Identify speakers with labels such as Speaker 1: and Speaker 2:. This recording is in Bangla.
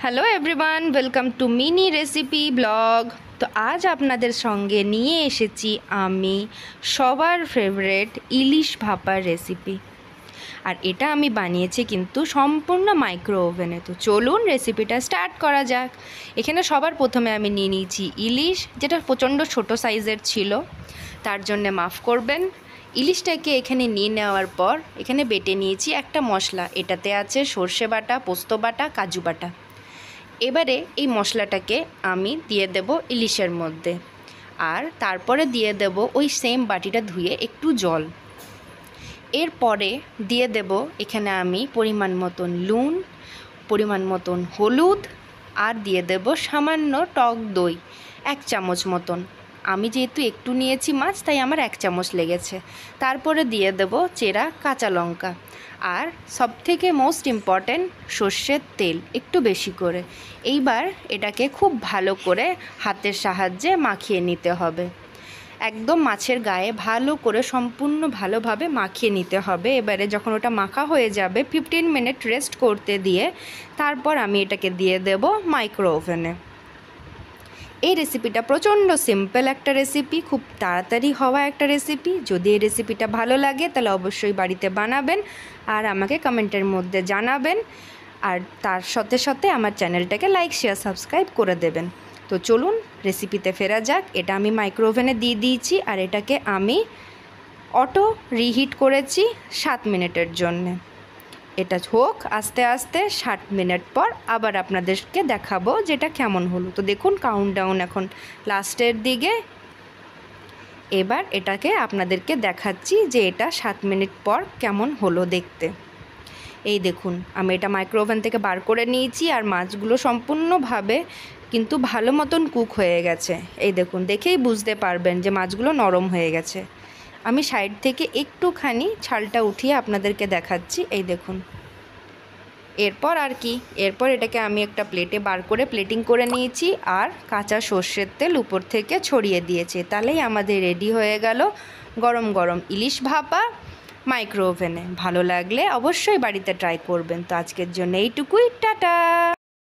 Speaker 1: Hello everyone, welcome to mini recipe blog. তো আজ আপনাদের সঙ্গে নিয়ে এসেছি আমি সবার ফেভারেট ইলিশ ভাপার রেসিপি। আর এটা আমি বানিয়েছি কিন্তু সম্পূর্ণ মাইক্রো ওভেনে। তো চলুন রেসিপিটা স্টার্ট করা যাক। এখানে সবার প্রথমে আমি নিয়ে নিয়েছি ইলিশ, যেটা প্রচণ্ড ছোট সাইজের ছিল, তার জন্যে মাফ করবেন। ইলিশটাকে এখানে নিয়ে নেওয়ার পর এখানে বেটে নিয়েছি একটা মশলা। এটাতে আছে সর্ষে বাটা, পোস্ত বাটা, কাজু বাটা। এবারে এই মশলাটাকে আমি দিয়ে দেব ইলিশের মধ্যে, আর তারপরে দিয়ে দেব ওই সেম বাটিটা ধুয়ে একটু জল। এরপরে দিয়ে দেব এখানে আমি পরিমাণ মতন নুন, পরিমাণ মতন হলুদ, আর দিয়ে দেব সামান্য টক দই 1 চামচ মতন। আমি যেহেতু একটু নিয়েছি মাছ, তাই আমার 1 চামচ লেগেছে। তারপরে দিয়ে দেব চেরা কাঁচা লঙ্কা, আর সবথেকে মোস্ট ইম্পর্ট্যান্ট সর্ষের তেল একটু বেশি করে। এইবার এটাকে খুব ভালো করে হাতের সাহায্যে মাখিয়ে নিতে হবে। একদম মাছের গায়ে ভালো করে সম্পূর্ণ ভালোভাবে মাখিয়ে নিতে হবে। এবারে যখন ওটা মাখা হয়ে যাবে 15 মিনিট রেস্ট করতে দিয়ে তারপর আমি এটাকে দিয়ে দেব মাইক্রো ওভেনে। এই রেসিপিটা প্রচণ্ড সিম্পল একটা রেসিপি, খুব তাড়াতাড়ি হওয়া একটা রেসিপি। যদি এই রেসিপিটা ভালো লাগে তাহলে অবশ্যই বাড়িতে বানাবেন আর আমাকে কমেন্টের মধ্যে জানাবেন। আর তার সাথে সাথে আমার চ্যানেলটাকে লাইক, শেয়ার, সাবস্ক্রাইব করে দেবেন। তো চলুন রেসিপিতে ফেরা যাক। এটা আমি মাইক্রো ওভেনে দিয়ে দিয়েছি, আর এটাকে আমি অটো রিহিট করেছি 7 মিনিটের জন্যে। এটা হোক আস্তে আস্তে। 60 মিনিট পর আবার আপনাদেরকে দেখাবো যেটা কেমন হলো। তো দেখুন কাউন্টডাউন এখন লাস্টের দিকে। এবার এটাকে আপনাদেরকে দেখাচ্ছি যে এটা 7 মিনিট পর কেমন হলো দেখতে। এই দেখুন আমি এটা মাইক্রো ওভেন থেকে বার করে নিয়েছি, আর মাছগুলো সম্পূর্ণভাবে কিন্তু ভালো মতন কুক হয়ে গেছে। এই দেখুন, দেখেই বুঝতে পারবেন যে মাছগুলো নরম হয়ে গেছে। আমি সাইড থেকে একটুখানি ছালটা উঠিয়ে আপনাদেরকে দেখাচ্ছি। এই দেখুন। এরপর আর কি, এরপর এটাকে আমি একটা প্লেটে বার করে প্লেটিং করে নিয়েছি, আর কাঁচা সর্ষের তেল উপর থেকে ছড়িয়ে দিয়েছি। তাহলেই আমাদের রেডি হয়ে গেল গরম গরম ইলিশ ভাপা মাইক্রো ওভেনে। ভালো লাগলে অবশ্যই বাড়িতে ট্রাই করবেন। তো আজকের জন্য এইটুকুই, টাটা।